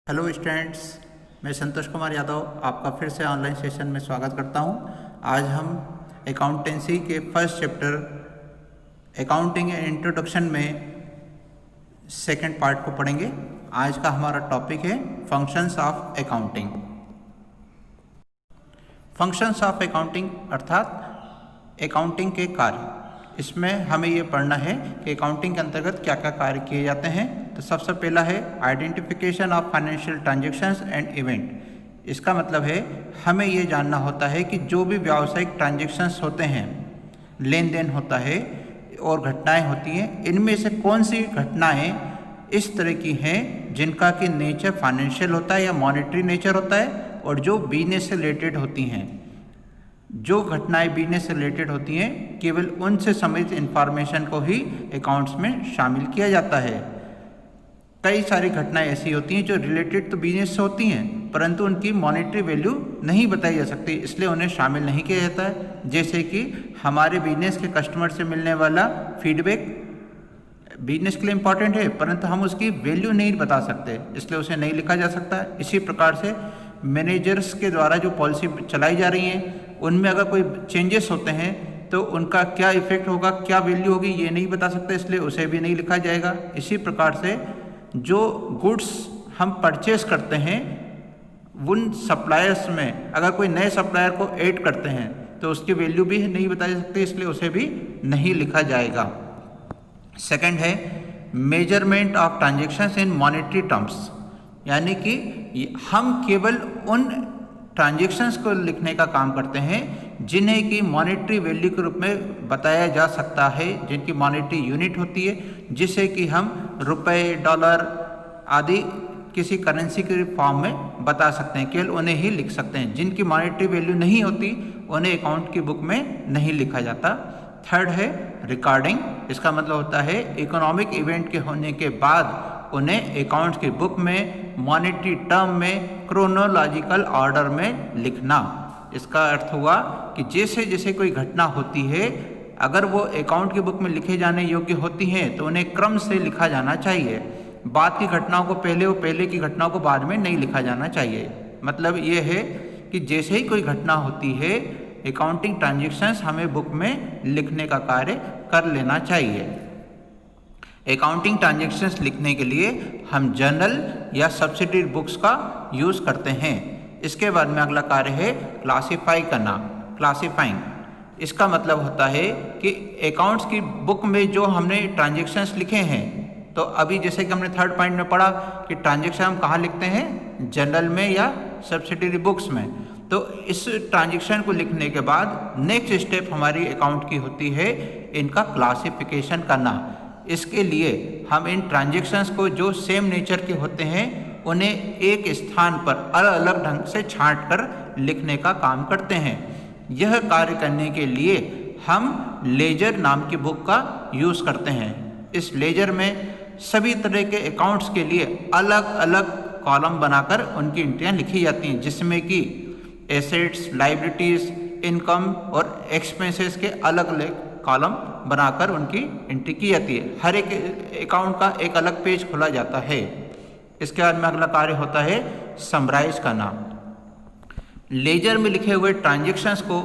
Hello students, मैं संतोष कुमार यादव आपका फिर से ऑनलाइन सेशन में स्वागत करता हूं। आज हम अकाउंटेंसी के first chapter accounting and introduction में सेकंड पार्ट को पढ़ेंगे। आज का हमारा टॉपिक है functions of accounting. Functions of accounting अर्थात अकाउंटिंग के कार्य। इसमें हमें ये पढ़ना है कि अकाउंटिंग के अंतर्गत क्या क्या कार्य किए जाते हैं। तो सबसे पहला है identification of financial transactions and event. इसका मतलब है हमें ये जानना होता है कि जो भी व्यावसायिक ट्रांजैक्शंस होते हैं, लेन देन होता है और घटनाएं होती हैं, इनमें से कौन सी घटनाएं इस तरह की हैं जिनका कि नेचर फाइनेंशियल होता है या मॉनेटरी नेचर होता है, और जो बिजनेस से रिलेटेड होती हैं। जो घटनाएं बिजनेस से रिलेटेड होती हैं केवल उनसे संबंधित इंफॉर्मेशन को ही अकाउंट्स में शामिल किया जाता है। कई सारी घटनाएं ऐसी होती हैं जो रिलेटेड तो बिजनेस से होती हैं परंतु उनकी मॉनेटरी वैल्यू नहीं बताई जा सकती, इसलिए उन्हें शामिल नहीं किया जाता है। जैसे कि हमारे बिजनेस के कस्टमर से मिलने वाला फीडबैक बिजनेस के लिए इंपॉर्टेंट है परंतु हम उसकी वैल्यू नहीं बता सकते, इसलिए उसे नहीं लिखा जा सकता। इसी प्रकार से मैनेजर्स के द्वारा जो पॉलिसी चलाई जा रही हैं उनमें अगर कोई चेंजेस होते हैं तो उनका क्या इफेक्ट होगा, क्या वैल्यू होगी, ये नहीं बता सकते, इसलिए उसे भी नहीं लिखा जाएगा। इसी प्रकार से जो गुड्स हम परचेस करते हैं उन सप्लायर्स में अगर कोई नए सप्लायर को ऐड करते हैं तो उसकी वैल्यू भी नहीं बताई जा सकती, इसलिए उसे भी नहीं लिखा जाएगा। सेकंड है measurement of transactions in monetary terms, यानी कि हम केवल उन ट्रांजैक्शंस को लिखने का काम करते हैं जिन्हें कि मॉनेटरी वैल्यू के रूप में बताया जा सकता है, जिनकी मॉनेटरी यूनिट होती है, जिसे कि हम रुपए, डॉलर आदि किसी करेंसी के फॉर्म में बता सकते हैं, केवल उन्हें ही लिख सकते हैं। जिनकी मॉनेटरी वैल्यू नहीं होती उन्हें अकाउंट की बुक में नहीं लिखा जाता। थर्ड है रिकॉर्डिंग। इसका मतलब होता है इकोनॉमिक इवेंट के होने के बाद उन्हें अकाउंट्स की बुक में मॉनेटरी टर्म में क्रोनोलॉजिकल ऑर्डर में लिखना। इसका अर्थ हुआ कि जैसे जैसे कोई घटना होती है अगर वो अकाउंट की बुक में लिखे जाने योग्य होती हैं तो उन्हें क्रम से लिखा जाना चाहिए। बाद की घटनाओं को पहले और पहले की घटनाओं को बाद में नहीं लिखा जाना चाहिए। मतलब ये है कि जैसे ही कोई घटना होती है अकाउंटिंग ट्रांजैक्शंस हमें बुक में लिखने का कार्य कर लेना चाहिए। अकाउंटिंग ट्रांजैक्शंस लिखने के लिए हम जर्नल या सब्सिडरी बुक्स का यूज़ करते हैं। इसके बाद में अगला कार्य है क्लासीफाई करना, क्लासीफाइंग। इसका मतलब होता है कि अकाउंट्स की बुक में जो हमने ट्रांजैक्शंस लिखे हैं, तो अभी जैसे कि हमने थर्ड पॉइंट में पढ़ा कि ट्रांजैक्शन हम कहाँ लिखते हैं, जर्नल में या सब्सिडरी बुक्स में। तो इस ट्रांजैक्शन को लिखने के बाद नेक्स्ट स्टेप हमारी अकाउंट की होती है इनका क्लासिफिकेशन करना। इसके लिए हम इन ट्रांजैक्शंस को जो सेम नेचर के होते हैं उन्हें एक स्थान पर अलग अलग ढंग से छांट कर लिखने का काम करते हैं। यह कार्य करने के लिए हम लेजर नाम की बुक का यूज़ करते हैं। इस लेजर में सभी तरह के अकाउंट्स के लिए अलग अलग कॉलम बनाकर उनकी एंट्रियाँ लिखी जाती हैं, जिसमें कि एसेट्स, लायबिलिटीज़, इनकम और एक्सपेंसेस के अलग अलग कॉलम बनाकर उनकी एंट्री की जाती है। हर एक अकाउंट का एक अलग पेज खोला जाता है। इसके बाद में अगला कार्य होता है समराइज करना। लेजर में लिखे हुए ट्रांजैक्शंस को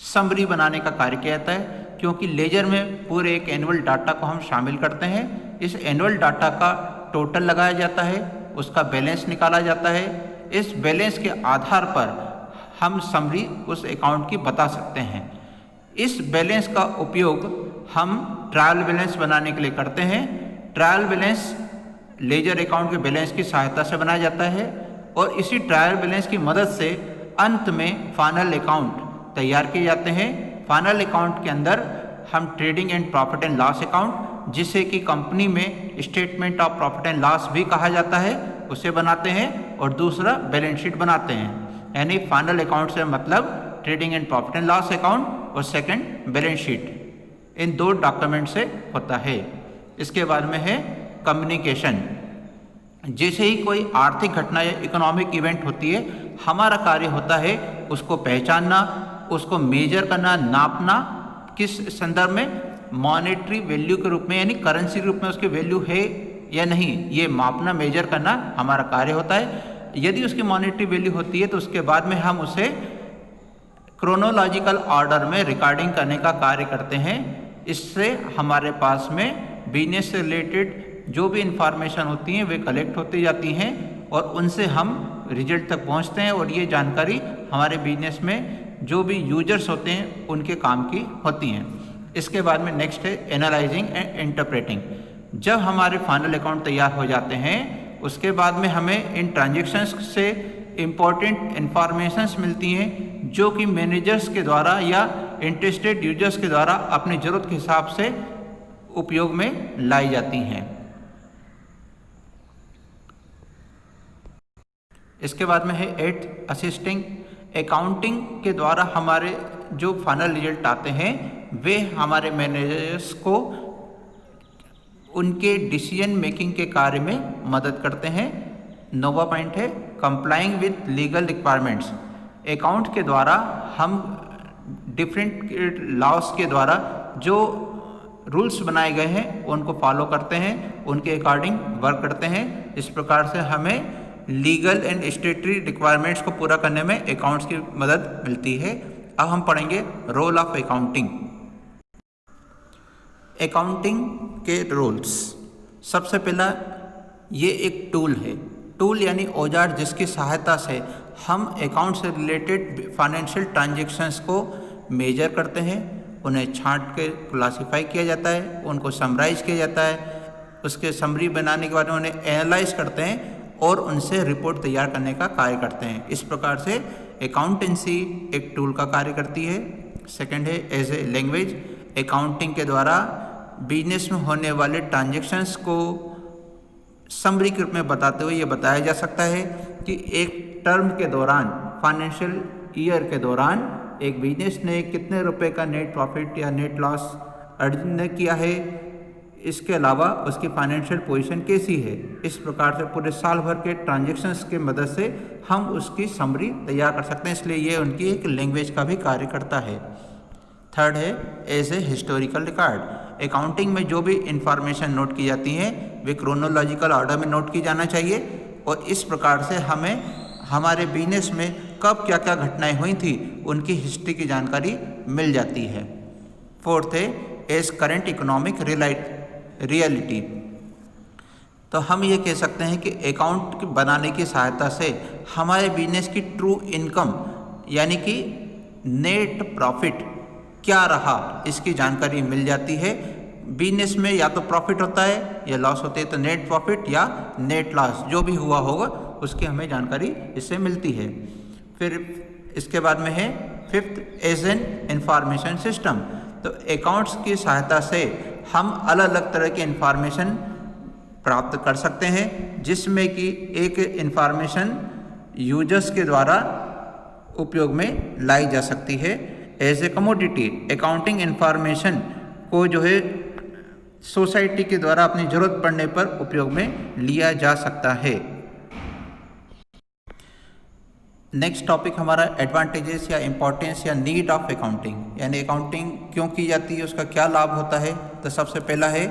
समरी बनाने का कार्य किया जाता है, क्योंकि लेजर में पूरे एक एनुअल डाटा को हम शामिल करते हैं। इस एनुअल डाटा का टोटल लगाया जाता है, उसका बैलेंस निकाला जाता है। इस बैलेंस के आधार पर हम समरी उस अकाउंट की बता सकते हैं। इस बैलेंस का उपयोग हम ट्रायल बैलेंस बनाने के लिए करते हैं। ट्रायल बैलेंस लेजर अकाउंट के बैलेंस की सहायता से बनाया जाता है और इसी ट्रायल बैलेंस की मदद से अंत में फाइनल अकाउंट तैयार किए जाते हैं। फाइनल अकाउंट के अंदर हम trading and profit and loss account, जिसे कि कंपनी में statement of profit and loss भी कहा जाता है, उसे बनाते हैं और दूसरा बैलेंस शीट बनाते हैं। यानी फाइनल अकाउंट से मतलब trading and profit and loss account और सेकंड बैलेंस शीट, इन दो डॉक्यूमेंट से होता है। इसके बाद में है कम्युनिकेशन। जैसे ही कोई आर्थिक घटना या इकोनॉमिक इवेंट होती है, हमारा कार्य होता है उसको पहचानना, उसको मेजर करना, नापना। किस संदर्भ में? मॉनेटरी वैल्यू के रूप में, यानी करेंसी के रूप में उसकी वैल्यू है या नहीं, ये मापना, मेजर करना हमारा कार्य होता है। यदि उसकी मॉनेटरी वैल्यू होती है तो उसके बाद में हम उसे क्रोनोलॉजिकल ऑर्डर में रिकॉर्डिंग करने का कार्य करते हैं। इससे हमारे पास में बिजनेस से रिलेटेड जो भी इंफॉर्मेशन होती हैं वे कलेक्ट होती जाती हैं और उनसे हम रिजल्ट तक पहुंचते हैं और ये जानकारी हमारे बिजनेस में जो भी यूजर्स होते हैं उनके काम की होती हैं। इसके बाद में नेक्स्ट है एनालाइजिंग एंड इंटरप्रेटिंग। जब हमारे फाइनल अकाउंट तैयार हो जाते हैं उसके बाद में हमें इन ट्रांजेक्शन्स से इम्पॉर्टेंट इंफॉर्मेशंस मिलती हैं जो कि मैनेजर्स के द्वारा या इंटरेस्टेड यूजर्स के द्वारा अपनी ज़रूरत के हिसाब से उपयोग में लाई जाती हैं। इसके बाद में है 8 असिस्टिंग। अकाउंटिंग के द्वारा हमारे जो फाइनल रिजल्ट आते हैं वे हमारे मैनेजर्स को उनके डिसीजन मेकिंग के कार्य में मदद करते हैं। 9वां पॉइंट है complying with legal requirements. Account के द्वारा हम डिफरेंट लॉस के द्वारा जो रूल्स बनाए गए हैं उनको फॉलो करते हैं, उनके अकॉर्डिंग वर्क करते हैं। इस प्रकार से हमें लीगल एंड स्टेटरी रिक्वायरमेंट्स को पूरा करने में अकाउंट्स की मदद मिलती है। अब हम पढ़ेंगे रोल ऑफ अकाउंटिंग। अकाउंटिंग के रोल्स। सबसे पहला ये एक टूल है। टूल यानी औजार जिसकी सहायता से हम अकाउंट से रिलेटेड फाइनेंशियल ट्रांजैक्शंस को मेजर करते हैं, उन्हें छांट के क्लासिफाई किया जाता है, उनको समराइज किया जाता है, उसके समरी बनाने के बाद उन्हें एनालाइज करते हैं और उनसे रिपोर्ट तैयार करने का कार्य करते हैं। इस प्रकार से अकाउंटेंसी एक टूल का कार्य करती है। सेकंड है एज ए लैंग्वेज। अकाउंटिंग के द्वारा बिजनेस में होने वाले ट्रांजैक्शंस को समरी के रूप में बताते हुए ये बताया जा सकता है कि एक टर्म के दौरान, फाइनेंशियल ईयर के दौरान एक बिजनेस ने कितने रुपए का नेट प्रॉफिट या नेट लॉस अर्जन किया है, इसके अलावा उसकी फाइनेंशियल पोजीशन कैसी है। इस प्रकार से पूरे साल भर के ट्रांजैक्शंस के मदद से हम उसकी समरी तैयार कर सकते हैं, इसलिए ये उनकी एक लैंग्वेज का भी कार्य करता है। थर्ड है as a historical record. Accounting में जो भी इंफॉर्मेशन नोट की जाती है वे क्रोनोलॉजिकल ऑर्डर में नोट की जाना चाहिए और इस प्रकार से हमें हमारे बिजनेस में कब क्या क्या घटनाएं हुई थी उनकी हिस्ट्री की जानकारी मिल जाती है। फोर्थ है एज करेंट इकोनॉमिक रियलिटी। तो हम ये कह सकते हैं कि अकाउंट बनाने की सहायता से हमारे बिजनेस की ट्रू इनकम यानी कि नेट प्रॉफिट क्या रहा इसकी जानकारी मिल जाती है। बिजनेस में या तो प्रॉफिट होता है या लॉस होती है, तो नेट प्रॉफिट या नेट लॉस जो भी हुआ होगा उसकी हमें जानकारी इससे मिलती है। फिर इसके बाद में है fifth as an information system. तो अकाउंट्स की सहायता से हम अलग अलग तरह के इंफॉर्मेशन प्राप्त कर सकते हैं जिसमें कि एक इंफॉर्मेशन यूजर्स के द्वारा उपयोग में लाई जा सकती है। As a commodity accounting information को जो है सोसाइटी के द्वारा अपनी जरूरत पड़ने पर उपयोग में लिया जा सकता है। नेक्स्ट टॉपिक हमारा एडवांटेजेस या इम्पोर्टेंस या नीड ऑफ अकाउंटिंग, यानी अकाउंटिंग क्यों की जाती है, उसका क्या लाभ होता है। तो सबसे पहला है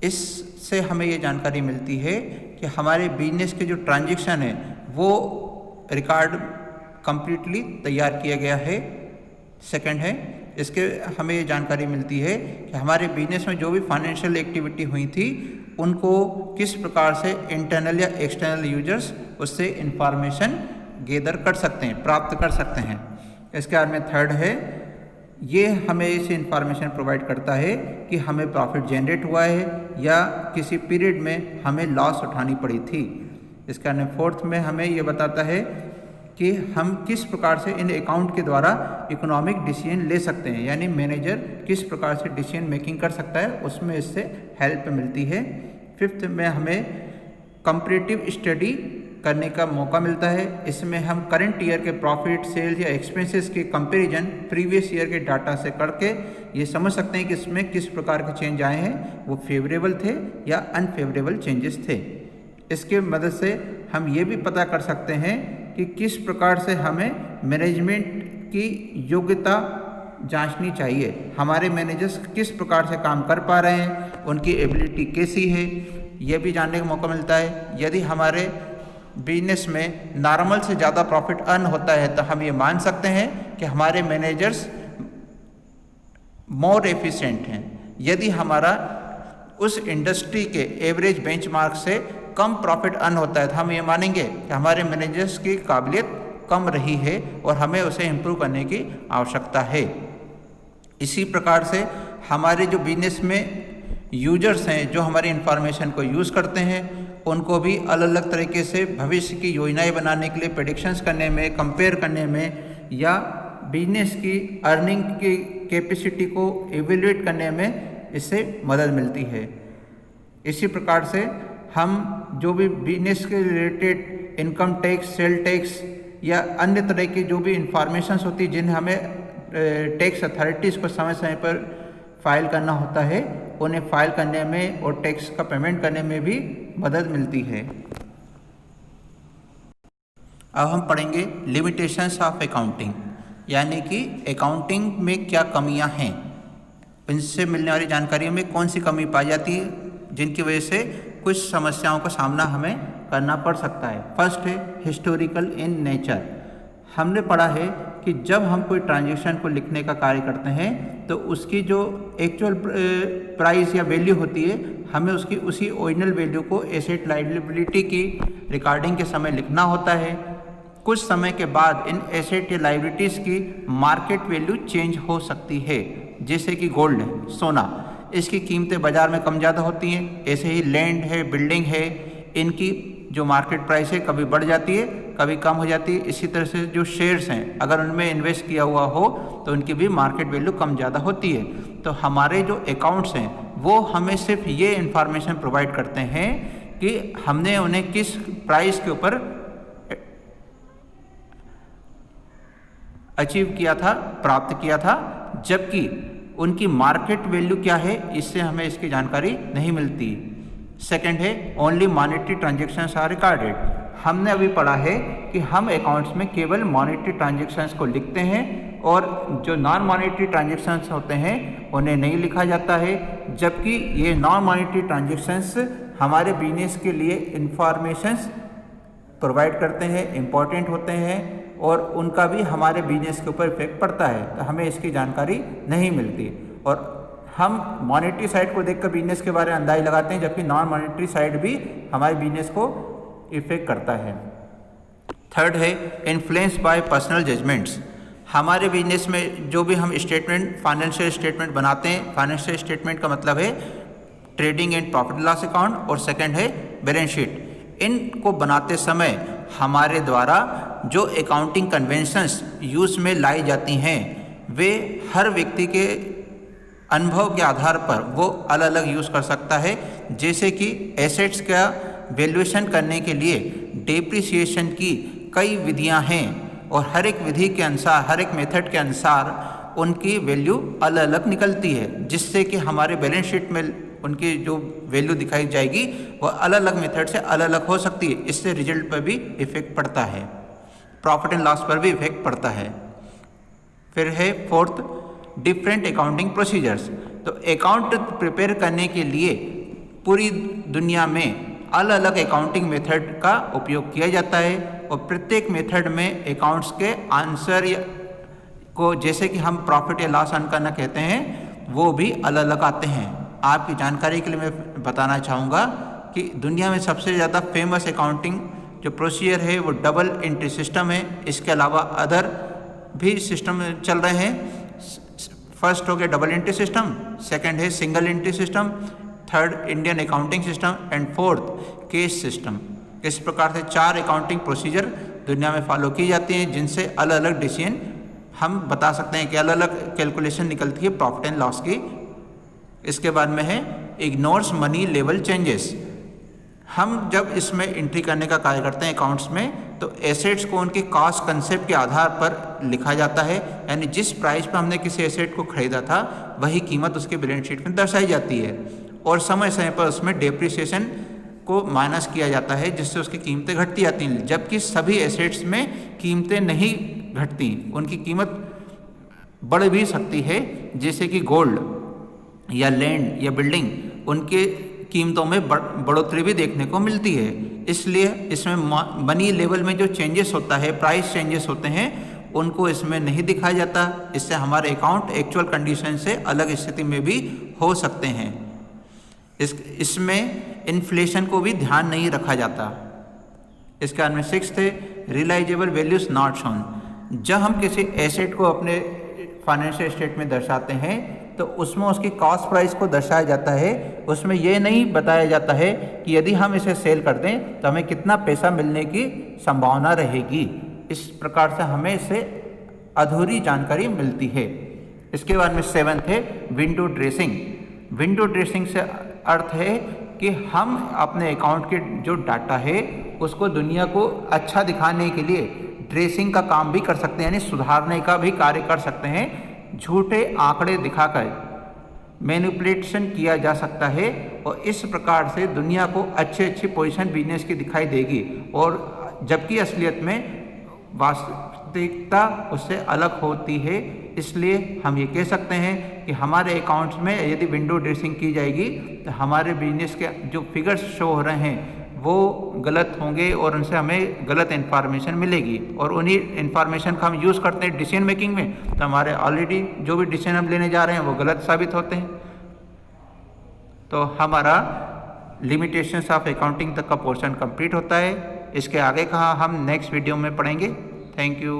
इससे हमें ये जानकारी मिलती है कि हमारे बिजनेस के जो ट्रांजैक्शन है वो रिकॉर्ड कंप्लीटली तैयार किया गया है। सेकंड है इसके हमें ये जानकारी मिलती है कि हमारे बिजनेस में जो भी फाइनेंशियल एक्टिविटी हुई थी उनको किस प्रकार से इंटरनल या एक्सटर्नल यूजर्स उससे इंफॉर्मेशन गैदर कर सकते हैं, प्राप्त कर सकते हैं। इसके बाद में थर्ड है ये हमें इसे इंफॉर्मेशन प्रोवाइड करता है कि हमें प्रॉफिट जनरेट हुआ है या किसी पीरियड में हमें लॉस उठानी पड़ी थी। इसके बाद में फोर्थ में हमें ये बताता है कि हम किस प्रकार से इन अकाउंट के द्वारा इकोनॉमिक डिसीजन ले सकते हैं, यानी मैनेजर किस प्रकार से डिसीजन मेकिंग कर सकता है, उसमें इससे हेल्प मिलती है। फिफ्थ में हमें कंपैरेटिव स्टडी करने का मौका मिलता है। इसमें हम करंट ईयर के प्रॉफिट, सेल्स या एक्सपेंसेस के कंपैरिजन प्रीवियस ईयर के डाटा से करके ये समझ सकते हैं कि इसमें किस प्रकार के चेंज आए हैं, वो फेवरेबल थे या अनफेवरेबल चेंजेस थे। इसके मदद से हम ये भी पता कर सकते हैं कि किस प्रकार से हमें मैनेजमेंट की योग्यता जांचनी चाहिए, हमारे मैनेजर्स किस प्रकार से काम कर पा रहे हैं, उनकी एबिलिटी कैसी है, ये भी जानने का मौका मिलता है। यदि हमारे बिजनेस में नॉर्मल से ज़्यादा प्रॉफिट अर्न होता है तो हम ये मान सकते हैं कि हमारे मैनेजर्स मोर एफिशिएंट हैं। यदि हमारा उस इंडस्ट्री के एवरेज बेंचमार्क से कम प्रॉफिट अर्न होता है तो हम ये मानेंगे कि हमारे मैनेजर्स की काबिलियत कम रही है और हमें उसे इम्प्रूव करने की आवश्यकता है। इसी प्रकार से हमारे जो बिजनेस में यूजर्स हैं, जो हमारी इंफॉर्मेशन को यूज़ करते हैं, उनको भी अलग अलग तरीके से भविष्य की योजनाएं बनाने के लिए, प्रेडिक्शंस करने में, कंपेयर करने में या बिजनेस की अर्निंग की कैपेसिटी को एवेल्यूएट करने में इससे मदद मिलती है। इसी प्रकार से हम जो भी बिजनेस के related income tax, sale tax या अन्य तरह की जो भी इंफॉर्मेशंस होती है जिन्हें हमें टैक्स अथॉरिटीज़ को समय समय पर फाइल करना होता है, उन्हें फाइल करने में और टैक्स का पेमेंट करने में भी मदद मिलती है। अब हम पढ़ेंगे लिमिटेशंस ऑफ अकाउंटिंग, यानी कि अकाउंटिंग में क्या कमियां हैं, इनसे मिलने वाली जानकारियों में कौन सी कमी पाई जाती है जिनकी वजह से कुछ समस्याओं का सामना हमें करना पड़ सकता है। फर्स्ट है हिस्टोरिकल इन नेचर। हमने पढ़ा है कि जब हम कोई ट्रांजैक्शन को लिखने का कार्य करते हैं तो उसकी जो एक्चुअल प्राइस या वैल्यू होती है, हमें उसकी उसी ओरिजिनल वैल्यू को एसेट लायबिलिटी की रिकॉर्डिंग के समय लिखना होता है। कुछ समय के बाद इन एसेट या लायबिलिटीज़ की मार्केट वैल्यू चेंज हो सकती है, जैसे कि गोल्ड है, सोना, इसकी कीमतें बाज़ार में कम ज़्यादा होती हैं। ऐसे ही लैंड है, बिल्डिंग है, इनकी जो मार्केट प्राइस है कभी बढ़ जाती है, कभी कम हो जाती है। इसी तरह से जो शेयर्स हैं, अगर उनमें इन्वेस्ट किया हुआ हो तो उनकी भी मार्केट वैल्यू कम ज़्यादा होती है। तो हमारे जो अकाउंट्स हैं वो हमें सिर्फ ये इन्फॉर्मेशन प्रोवाइड करते हैं कि हमने उन्हें किस प्राइस के ऊपर अचीव किया था, प्राप्त किया था, जबकि उनकी मार्केट वैल्यू क्या है इससे हमें इसकी जानकारी नहीं मिलती। सेकंड है only monetary transactions are recorded. हमने अभी पढ़ा है कि हम अकाउंट्स में केवल मॉनेटरी ट्रांजैक्शंस को लिखते हैं और जो नॉन मॉनेटरी ट्रांजैक्शंस होते हैं उन्हें नहीं लिखा जाता है, जबकि ये नॉन मॉनेटरी ट्रांजैक्शंस हमारे बिजनेस के लिए इंफॉर्मेशंस प्रोवाइड करते हैं, इम्पॉर्टेंट होते हैं और उनका भी हमारे बिजनेस के ऊपर इफेक्ट पड़ता है, तो हमें इसकी जानकारी नहीं मिलती। और हम मॉनेटरी साइड को देखकर बिजनेस के बारे में अंदाज़ लगाते हैं, जबकि नॉन मॉनेटरी साइड भी हमारे बिजनेस को इफेक्ट करता है। थर्ड है इन्फ्लुएंस बाय पर्सनल जजमेंट्स। हमारे बिजनेस में जो भी हम स्टेटमेंट, फाइनेंशियल स्टेटमेंट बनाते हैं, फाइनेंशियल स्टेटमेंट का मतलब है trading and profit loss account और सेकंड है बैलेंस शीट। इनको बनाते समय हमारे द्वारा जो अकाउंटिंग कन्वेंशंस यूज में लाई जाती हैं वे हर व्यक्ति के अनुभव के आधार पर वो अलग अलग यूज़ कर सकता है। जैसे कि एसेट्स का वैल्यूएशन करने के लिए डेप्रिसिएशन की कई विधियां हैं और हर एक विधि के अनुसार, हर एक मेथड के अनुसार उनकी वैल्यू अलग अलग निकलती है, जिससे कि हमारे बैलेंस शीट में उनकी जो वैल्यू दिखाई जाएगी वो अलग अलग मेथड से अलग अलग हो सकती है। इससे रिजल्ट पर भी इफेक्ट पड़ता है, प्रॉफिट एंड लॉस पर भी इफेक्ट पड़ता है। फिर है फोर्थ डिफरेंट अकाउंटिंग प्रोसीजर्स। तो अकाउंट प्रिपेयर करने के लिए पूरी दुनिया में अलग अलग अकाउंटिंग मेथड का उपयोग किया जाता है और प्रत्येक मेथड में अकाउंट्स के आंसर को, जैसे कि हम प्रॉफिट या लॉस अर्न करना कहते हैं, वो भी अलग अलग आते हैं। आपकी जानकारी के लिए मैं बताना चाहूँगा कि दुनिया में सबसे ज़्यादा फेमस अकाउंटिंग जो प्रोसीजर है वो डबल एंट्री सिस्टम है। इसके अलावा अदर भी सिस्टम चल रहे हैं। फर्स्ट हो गया डबल एंट्री सिस्टम, सेकंड है single entry system, third Indian accounting system and fourth case system. इस प्रकार से 4 अकाउंटिंग प्रोसीजर दुनिया में फॉलो की जाती हैं, जिनसे अलग अलग डिसीजन हम बता सकते हैं कि अलग अलग कैलकुलेशन निकलती है प्रॉफिट एंड लॉस की। इसके बाद में है इग्नोर्स मनी लेवल चेंजेस। हम जब इसमें एंट्री करने का कार्य करते हैं अकाउंट्स में, तो एसेट्स को उनके कॉस्ट कंसेप्ट के आधार पर लिखा जाता है, यानी जिस प्राइस पर हमने किसी एसेट को खरीदा था वही कीमत उसके बैलेंस शीट में दर्शाई जाती है और समय समय पर उसमें डेप्रिसिएशन को माइनस किया जाता है, जिससे उसकी कीमतें घटती जाती हैं। जबकि सभी एसेट्स में कीमतें नहीं घटती, उनकी कीमत बढ़ भी सकती है। जैसे कि गोल्ड या लैंड या बिल्डिंग, उनके कीमतों में बढ़ोतरी भी देखने को मिलती है। इसलिए इसमें मनी लेवल में जो चेंजेस होता है, प्राइस चेंजेस होते हैं, उनको इसमें नहीं दिखाया जाता। इससे हमारे अकाउंट एक्चुअल कंडीशन से अलग स्थिति में भी हो सकते हैं। इसमें इन्फ्लेशन को भी ध्यान नहीं रखा जाता। इसके बाद में 6th है रियलाइजेबल वैल्यूज नॉट शोन। जब हम किसी एसेट को अपने फाइनेंशियल स्टेट में दर्शाते हैं तो उसमें उसकी कॉस्ट प्राइस को दर्शाया जाता है। उसमें यह नहीं बताया जाता है कि यदि हम इसे सेल कर दें तो हमें कितना पैसा मिलने की संभावना रहेगी। इस प्रकार से हमें इससे अधूरी जानकारी मिलती है। इसके बाद में 7th है विंडो ड्रेसिंग। विंडो ड्रेसिंग से अर्थ है कि हम अपने अकाउंट के जो डाटा है उसको दुनिया को अच्छा दिखाने के लिए ड्रेसिंग का काम भी कर सकते हैं, यानी सुधारने का भी कार्य कर सकते हैं। झूठे आंकड़े दिखाकर मैनिपुलेशन किया जा सकता है और इस प्रकार से दुनिया को अच्छी पोजीशन बिजनेस की दिखाई देगी, और जबकि असलियत में वास्तविकता उससे अलग होती है। इसलिए हम ये कह सकते हैं कि हमारे अकाउंट्स में यदि विंडो ड्रेसिंग की जाएगी तो हमारे बिजनेस के जो फिगर्स शो हो रहे हैं वो गलत होंगे और उनसे हमें गलत इन्फॉर्मेशन मिलेगी, और उन्हीं इन्फॉर्मेशन का हम यूज़ करते हैं डिसीजन मेकिंग में, तो हमारे ऑलरेडी जो भी डिसीजन हम लेने जा रहे हैं वो गलत साबित होते हैं। तो हमारा लिमिटेशंस ऑफ अकाउंटिंग तक का पोर्शन कंप्लीट होता है। इसके आगे का हम नेक्स्ट वीडियो में पढ़ेंगे। Thank you.